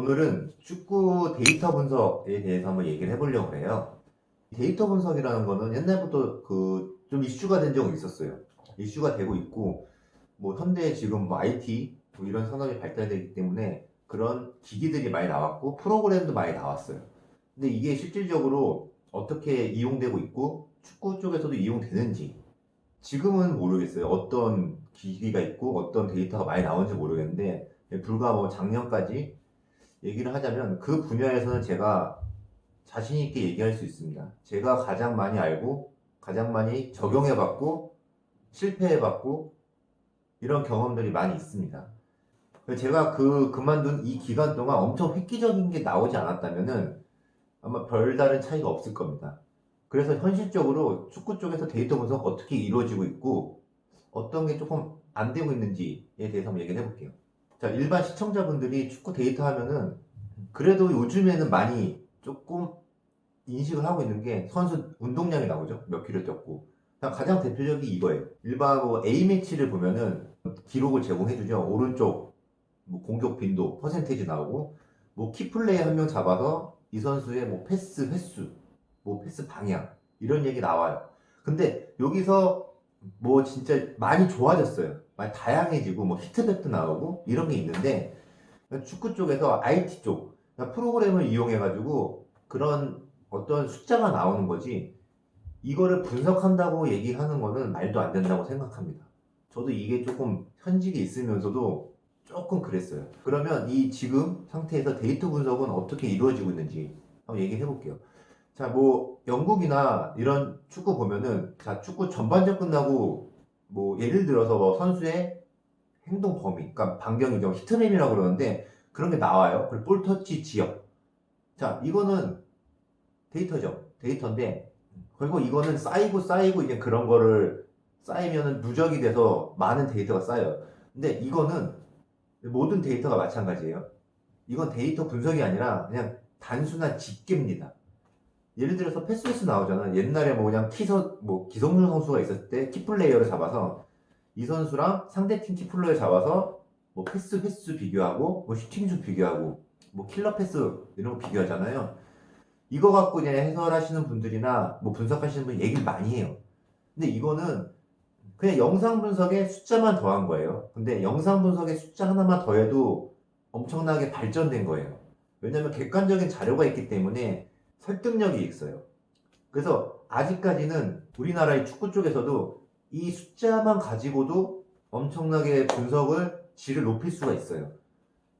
오늘은 축구 데이터 분석에 대해서 한번 얘기를 해보려고 해요. 데이터 분석이라는 거는 옛날부터 좀 이슈가 된 적은 있었어요. 이슈가 되고 있고, 뭐 현대 지금 뭐 IT 뭐 이런 산업이 발달되기 때문에 그런 기기들이 많이 나왔고 프로그램도 많이 나왔어요. 근데 이게 실질적으로 어떻게 이용되고 있고 축구 쪽에서도 이용되는지 지금은 모르겠어요. 어떤 기기가 있고 어떤 데이터가 많이 나오는지 모르겠는데 불과 뭐 작년까지 얘기를 하자면 그 분야에서는 제가 자신 있게 얘기할 수 있습니다. 제가 가장 많이 알고 가장 많이 적용해봤고 실패해봤고 이런 경험들이 많이 있습니다. 제가 그만둔 이 기간 동안 엄청 획기적인 게 나오지 않았다면은 아마 별다른 차이가 없을 겁니다. 그래서 현실적으로 축구 쪽에서 데이터 분석 어떻게 이루어지고 있고 어떤 게 조금 안 되고 있는지에 대해서 한번 얘기를 해볼게요. 자, 일반 시청자분들이 축구 데이터 하면은 그래도 요즘에는 많이 조금 인식을 하고 있는 게 선수 운동량이 나오죠. 몇 킬로 뛰었고. 가장 대표적이 이거예요. 일반 뭐 A매치를 보면은 기록을 제공해주죠. 오른쪽 뭐 공격 빈도, 퍼센테이지 나오고, 뭐 키플레이 한 명 잡아서 이 선수의 뭐 패스 횟수, 뭐 패스 방향, 이런 얘기 나와요. 근데 여기서 뭐 진짜 많이 좋아졌어요. 많이 다양해지고, 뭐 히트맵도 나오고, 이런 게 있는데, 축구 쪽에서 IT 쪽, 프로그램을 이용해가지고 그런 어떤 숫자가 나오는 거지, 이거를 분석한다고 얘기하는 거는 말도 안 된다고 생각합니다. 저도 이게 조금 현직에 있으면서도 조금 그랬어요. 그러면 이 지금 상태에서 데이터 분석은 어떻게 이루어지고 있는지 한번 얘기해 볼게요. 자, 뭐 영국이나 이런 축구 보면은 자, 축구 전반전 끝나고 뭐 예를 들어서 뭐 선수의 행동 범위, 그러니까 반경이죠. 히트맵이라고 그러는데 그런 게 나와요. 그리고 볼 터치 지역. 자, 이거는 데이터죠. 데이터인데 그리고 이거는 쌓이고 이제 그런 거를 쌓이면은 누적이 돼서 많은 데이터가 쌓여요. 근데 이거는 모든 데이터가 마찬가지예요. 이건 데이터 분석이 아니라 그냥 단순한 집계입니다. 예를 들어서 패스웨스 나오잖아. 옛날에 뭐 그냥 뭐 기성용 선수가 있었을 때 키플레이어를 잡아서 이 선수랑 상대팀 키플레이어 잡아서 뭐 패스 횟수 비교하고 뭐 슈팅수 비교하고 뭐 킬러 패스 이런 거 비교하잖아요. 이거 갖고 이제 해설하시는 분들이나 뭐 분석하시는 분 얘기를 많이 해요. 근데 이거는 그냥 영상 분석에 숫자만 더한 거예요. 근데 영상 분석에 숫자 하나만 더해도 엄청나게 발전된 거예요. 왜냐면 객관적인 자료가 있기 때문에 설득력이 있어요. 그래서 아직까지는 우리나라의 축구 쪽에서도 이 숫자만 가지고도 엄청나게 분석을 질을 높일 수가 있어요.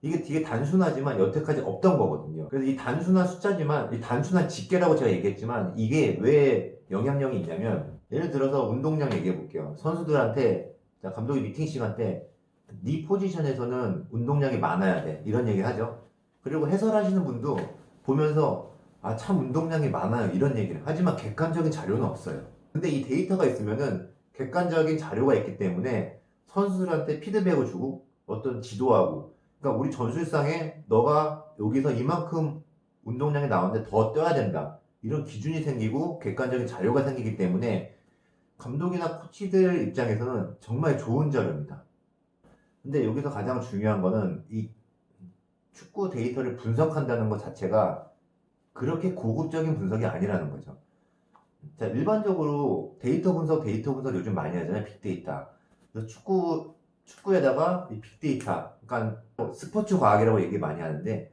이게 되게 단순하지만 여태까지 없던 거거든요. 그래서 이 단순한 숫자지만, 이 단순한 집계라고 제가 얘기했지만, 이게 왜 영향력이 있냐면, 예를 들어서 운동량 얘기해 볼게요. 선수들한테, 자, 감독이 미팅 시간 때, 네 포지션에서는 운동량이 많아야 돼. 이런 얘기 하죠. 그리고 해설하시는 분도 보면서, 아, 참 운동량이 많아요. 이런 얘기를. 하지만 객관적인 자료는 없어요. 근데 이 데이터가 있으면은 객관적인 자료가 있기 때문에 선수들한테 피드백을 주고 어떤 지도하고 그러니까 우리 전술상에 너가 여기서 이만큼 운동량이 나오는데 더 떠야 된다. 이런 기준이 생기고 객관적인 자료가 생기기 때문에 감독이나 코치들 입장에서는 정말 좋은 자료입니다. 근데 여기서 가장 중요한 거는 이 축구 데이터를 분석한다는 것 자체가 그렇게 고급적인 분석이 아니라는 거죠. 자, 일반적으로 데이터 분석 요즘 많이 하잖아요. 빅데이터. 그래서 축구에다가 이 빅데이터, 그러니까 스포츠 과학이라고 얘기 많이 하는데,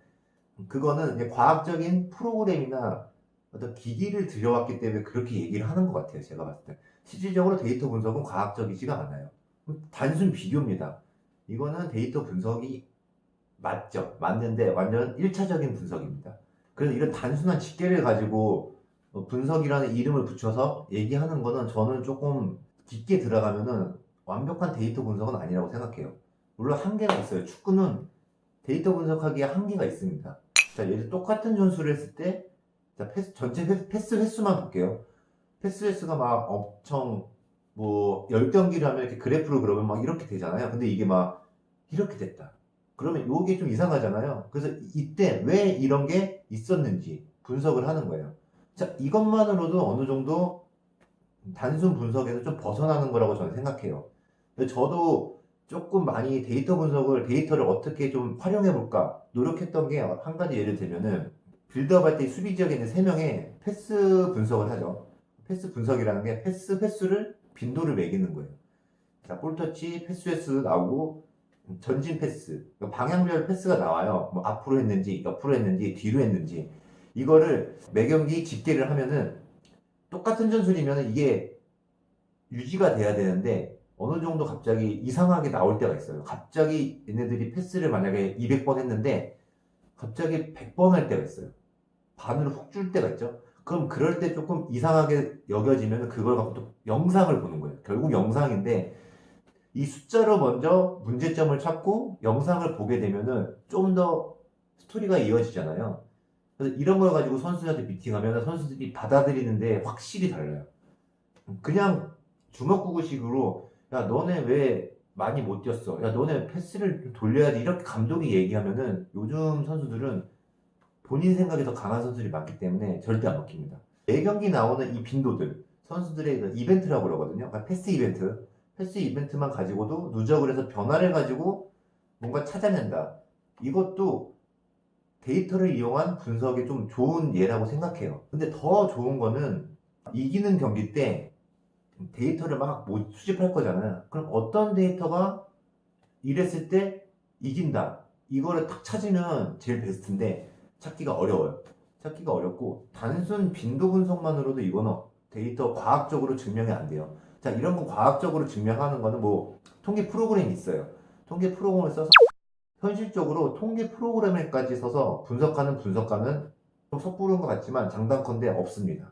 그거는 이제 과학적인 프로그램이나 어떤 기기를 들여왔기 때문에 그렇게 얘기를 하는 것 같아요. 제가 봤을 때. 실질적으로 데이터 분석은 과학적이지가 않아요. 단순 비교입니다. 이거는 데이터 분석이 맞죠. 맞는데 완전 1차적인 분석입니다. 그래서 이런 단순한 집계를 가지고 분석이라는 이름을 붙여서 얘기하는 거는 저는 조금 깊게 들어가면은 완벽한 데이터 분석은 아니라고 생각해요. 물론 한계가 있어요. 축구는 데이터 분석하기에 한계가 있습니다. 자, 예를 똑같은 전술을 했을 때, 자, 전체 패스 횟수만 볼게요. 패스 횟수가 막 엄청, 뭐, 10경기를 하면 이렇게 그래프로 그러면 막 이렇게 되잖아요. 근데 이게 막 이렇게 됐다. 그러면 이게 좀 이상하잖아요. 그래서 이때 왜 이런 게 있었는지 분석을 하는 거예요. 자, 이것만으로도 어느 정도 단순 분석에서 좀 벗어나는 거라고 저는 생각해요. 근데 저도 조금 많이 데이터를 어떻게 좀 활용해 볼까 노력했던 게 한 가지 예를 들면은 빌드업 할 때 수비 지역에 있는 3명의 패스 분석을 하죠. 패스 분석이라는 게 패스 횟수를 빈도를 매기는 거예요. 자, 볼터치 패스 횟수 나오고 전진 패스, 그러니까 방향별 패스가 나와요. 뭐 앞으로 했는지, 옆으로 했는지, 뒤로 했는지. 이거를 매경기 집계를 하면은 똑같은 전술이면 이게 유지가 돼야 되는데 어느 정도 갑자기 이상하게 나올 때가 있어요. 갑자기 얘네들이 패스를 만약에 200번 했는데 갑자기 100번 할 때가 있어요. 반으로 훅 줄 때가 있죠. 그럼 그럴 때 조금 이상하게 여겨지면 그걸 갖고 또 영상을 보는 거예요. 결국 영상인데 이 숫자로 먼저 문제점을 찾고 영상을 보게 되면은 좀 더 스토리가 이어지잖아요. 그래서 이런 걸 가지고 선수들한테 미팅하면 선수들이 받아들이는데 확실히 달라요. 그냥 주먹구구식으로 야 너네 왜 많이 못 뛰었어? 야 너네 패스를 좀 돌려야지 이렇게 감독이 얘기하면은 요즘 선수들은 본인 생각이 더 강한 선수들이 많기 때문에 절대 안 먹힙니다. 매 경기 나오는 이 빈도들 선수들의 그 이벤트라고 그러거든요. 그러니까 패스 이벤트만 가지고도 누적을 해서 변화를 가지고 뭔가 찾아낸다. 이것도 데이터를 이용한 분석에 좀 좋은 예라고 생각해요. 근데 더 좋은 거는 이기는 경기 때 데이터를 막 수집할 거잖아요. 그럼 어떤 데이터가 이랬을 때 이긴다. 이거를 딱 찾으면 제일 베스트인데 찾기가 어려워요. 찾기가 어렵고 단순 빈도 분석만으로도 이거는 데이터 과학적으로 증명이 안 돼요. 자, 이런 거 과학적으로 증명하는 거는 뭐 통계 프로그램이 있어요. 통계 프로그램을 써서 현실적으로 통계 프로그램을까지 써서 분석하는 분석가는 좀 섣부른 것 같지만 장단컨대 없습니다.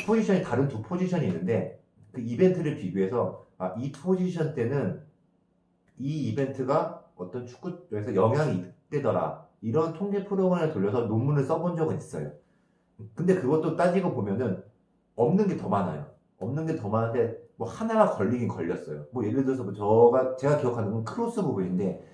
포지션이 다른 두 포지션이 있는데 그 이벤트를 비교해서 이 포지션 때는 이 이벤트가 어떤 축구에서 영향이 있대더라. 이런 통계 프로그램을 돌려서 논문을 써본 적은 있어요. 근데 그것도 따지고 보면은 없는 게 더 많아요. 없는 게 더 많은데 뭐 하나가 걸리긴 걸렸어요. 뭐 예를 들어서 뭐 제가 기억하는 건 크로스 부분인데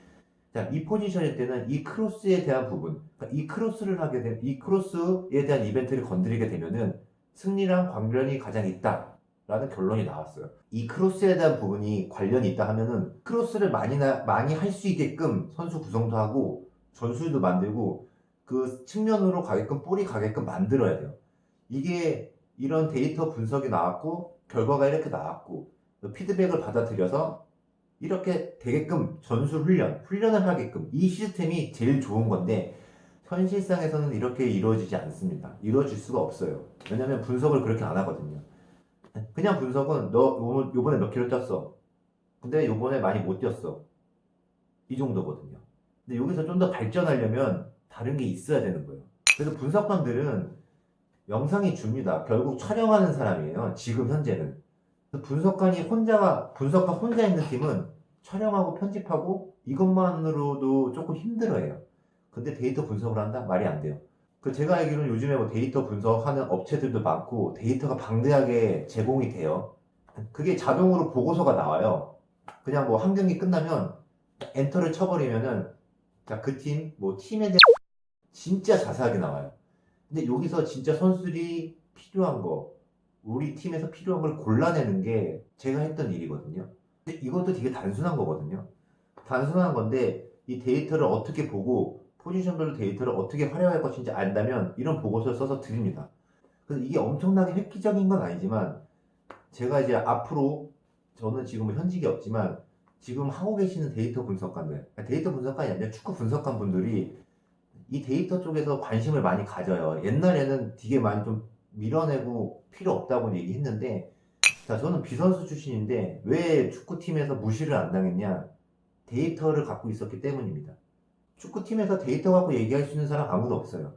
자, 이 포지션일 때는 이 크로스에 대한 부분, 그러니까 이 크로스를 하게 되면 이 크로스에 대한 이벤트를 건드리게 되면은 승리랑 관련이 가장 있다라는 결론이 나왔어요. 이 크로스에 대한 부분이 관련이 있다 하면은 크로스를 많이 할 수 있게끔 선수 구성도 하고 전술도 만들고 그 측면으로 가게끔 볼이 가게끔 만들어야 돼요. 이게 이런 데이터 분석이 나왔고 결과가 이렇게 나왔고 피드백을 받아들여서 이렇게 되게끔 훈련을 하게끔 이 시스템이 제일 좋은 건데 현실상에서는 이렇게 이루어지지 않습니다. 이루어질 수가 없어요. 왜냐면 분석을 그렇게 안 하거든요. 그냥 분석은 너 요번에 몇 킬로 뛰었어. 근데 요번에 많이 못 뛰었어. 이 정도거든요. 근데 여기서 좀 더 발전하려면 다른 게 있어야 되는 거예요. 그래서 분석관들은 영상이 줍니다. 결국 촬영하는 사람이에요. 지금 현재는. 분석가 혼자 있는 팀은 촬영하고 편집하고 이것만으로도 조금 힘들어해요. 근데 데이터 분석을 한다? 말이 안 돼요. 제가 알기로는 요즘에 뭐 데이터 분석하는 업체들도 많고 데이터가 방대하게 제공이 돼요. 그게 자동으로 보고서가 나와요. 그냥 뭐 한 경기 끝나면 엔터를 쳐버리면은 자, 그 팀, 뭐 팀에 대한 진짜 자세하게 나와요. 근데 여기서 진짜 선수들이 필요한 거, 우리 팀에서 필요한 걸 골라내는 게 제가 했던 일이거든요. 근데 이것도 되게 단순한 거거든요. 단순한 건데 이 데이터를 어떻게 보고 포지션별로 데이터를 어떻게 활용할 것인지 안다면 이런 보고서를 써서 드립니다. 그래서 이게 엄청나게 획기적인 건 아니지만 제가 이제 앞으로 저는 지금 현직이 없지만 지금 하고 계시는 데이터 분석관들, 데이터 분석관이 아니라 축구 분석관 분들이 이 데이터 쪽에서 관심을 많이 가져요. 옛날에는 되게 많이 좀 밀어내고 필요 없다고 얘기했는데, 자, 저는 비선수 출신인데 왜 축구팀에서 무시를 안 당했냐? 데이터를 갖고 있었기 때문입니다. 축구팀에서 데이터 갖고 얘기할 수 있는 사람 아무도 없어요.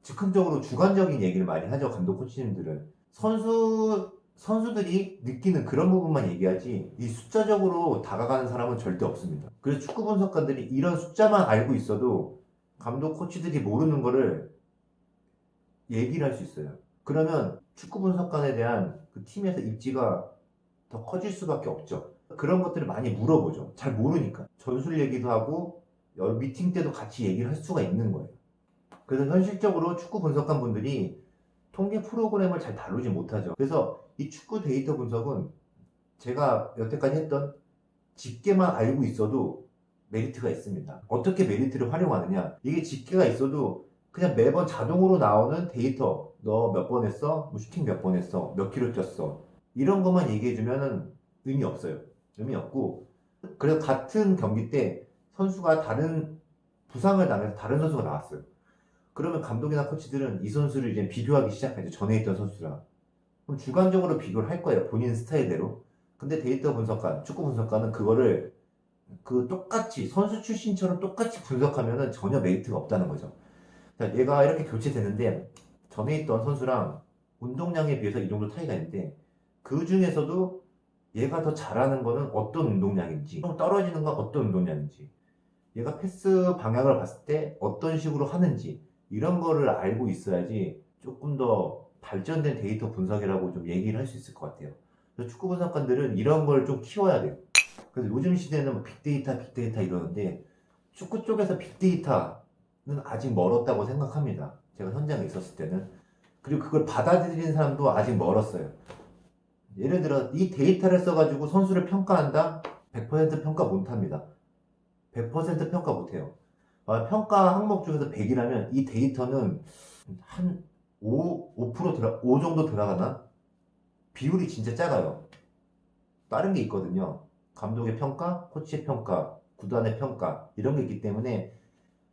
즉흥적으로 주관적인 얘기를 많이 하죠, 감독 코치님들은. 선수들이 느끼는 그런 부분만 얘기하지, 이 숫자적으로 다가가는 사람은 절대 없습니다. 그래서 축구 분석관들이 이런 숫자만 알고 있어도 감독 코치들이 모르는 거를 얘기를 할 수 있어요. 그러면 축구 분석관에 대한 그 팀에서 입지가 더 커질 수밖에 없죠. 그런 것들을 많이 물어보죠. 잘 모르니까. 전술 얘기도 하고, 여러 미팅 때도 같이 얘기를 할 수가 있는 거예요. 그래서 현실적으로 축구 분석관 분들이 통계 프로그램을 잘 다루지 못하죠. 그래서 이 축구 데이터 분석은 제가 여태까지 했던 집계만 알고 있어도 메리트가 있습니다. 어떻게 메리트를 활용하느냐? 이게 집계가 있어도 그냥 매번 자동으로 나오는 데이터, 너 몇 번 했어? 뭐 슈팅 몇 번 했어? 몇 킬로 뛰었어? 이런 것만 얘기해주면은 의미 없어요. 의미 없고, 그래서 같은 경기 때 선수가 다른 부상을 당해서 다른 선수가 나왔어요. 그러면 감독이나 코치들은 이 선수를 이제 비교하기 시작하죠. 전에 있던 선수랑. 그럼 주관적으로 비교를 할 거예요. 본인 스타일대로. 근데 데이터 분석관, 축구 분석관은 그거를 그 똑같이 선수 출신처럼 똑같이 분석하면은 전혀 메리트가 없다는 거죠. 자, 얘가 이렇게 교체되는데 전에 있던 선수랑 운동량에 비해서 이 정도 차이가 있는데 그 중에서도 얘가 더 잘하는 거는 어떤 운동량인지, 좀 떨어지는 건 어떤 운동량인지, 얘가 패스 방향을 봤을 때 어떤 식으로 하는지 이런 거를 알고 있어야지 조금 더 발전된 데이터 분석이라고 좀 얘기를 할 수 있을 것 같아요. 그래서 축구 분석관들은 이런 걸 좀 키워야 돼요. 그래서 요즘 시대는 뭐 빅데이터 이러는데 축구 쪽에서 빅데이터는 아직 멀었다고 생각합니다. 제가 현장에 있었을 때는. 그리고 그걸 받아들이는 사람도 아직 멀었어요. 예를 들어 이 데이터를 써가지고 선수를 평가한다? 100% 평가 못합니다. 100% 평가 못해요. 평가 항목 중에서 100이라면 이 데이터는 한 5 정도 들어가나? 비율이 진짜 작아요. 다른 게 있거든요. 감독의 평가, 코치의 평가, 구단의 평가 이런 게 있기 때문에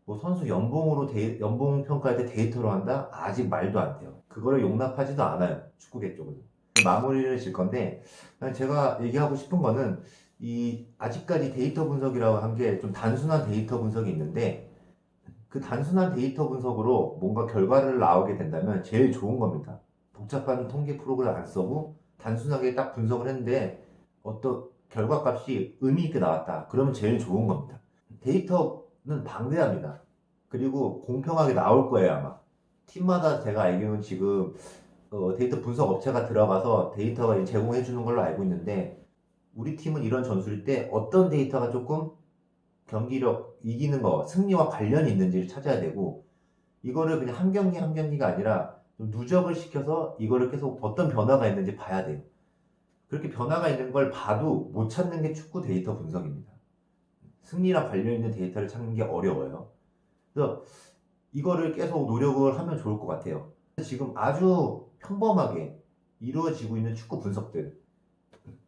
뭐 선수 연봉 평가할 때 데이터로 한다? 아직 말도 안 돼요. 그거를 용납하지도 않아요. 축구계 쪽은. 마무리를 질 건데 제가 얘기하고 싶은 거는 이 아직까지 데이터 분석이라고 한 게 좀 단순한 데이터 분석이 있는데 그 단순한 데이터 분석으로 뭔가 결과를 나오게 된다면 제일 좋은 겁니다. 복잡한 통계 프로그램 안 써고 단순하게 딱 분석을 했는데 어떤 결과값이 의미 있게 나왔다. 그러면 제일 좋은 겁니다. 데이터는 방대합니다. 그리고 공평하게 나올 거예요, 아마. 팀마다 제가 알기로는 지금 데이터 분석 업체가 들어가서 데이터가 제공해 주는 걸로 알고 있는데 우리 팀은 이런 전술일 때 어떤 데이터가 조금 경기력 이기는 거, 승리와 관련이 있는지를 찾아야 되고 이거를 그냥 한 경기 한 경기가 아니라 좀 누적을 시켜서 이거를 계속 어떤 변화가 있는지 봐야 돼요. 그렇게 변화가 있는 걸 봐도 못 찾는 게 축구 데이터 분석입니다. 승리랑 관련 있는 데이터를 찾는 게 어려워요. 그래서 이거를 계속 노력을 하면 좋을 것 같아요. 지금 아주 평범하게 이루어지고 있는 축구 분석들,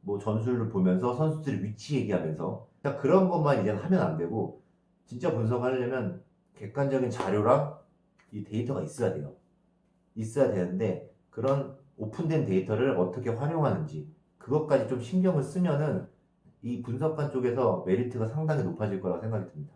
뭐 전술을 보면서 선수들의 위치 얘기하면서 그런 것만 이제 하면 안 되고 진짜 분석하려면 객관적인 자료랑 이 데이터가 있어야 돼요. 있어야 되는데 그런 오픈된 데이터를 어떻게 활용하는지 그것까지 좀 신경을 쓰면은 이 분석관 쪽에서 메리트가 상당히 높아질 거라고 생각이 듭니다.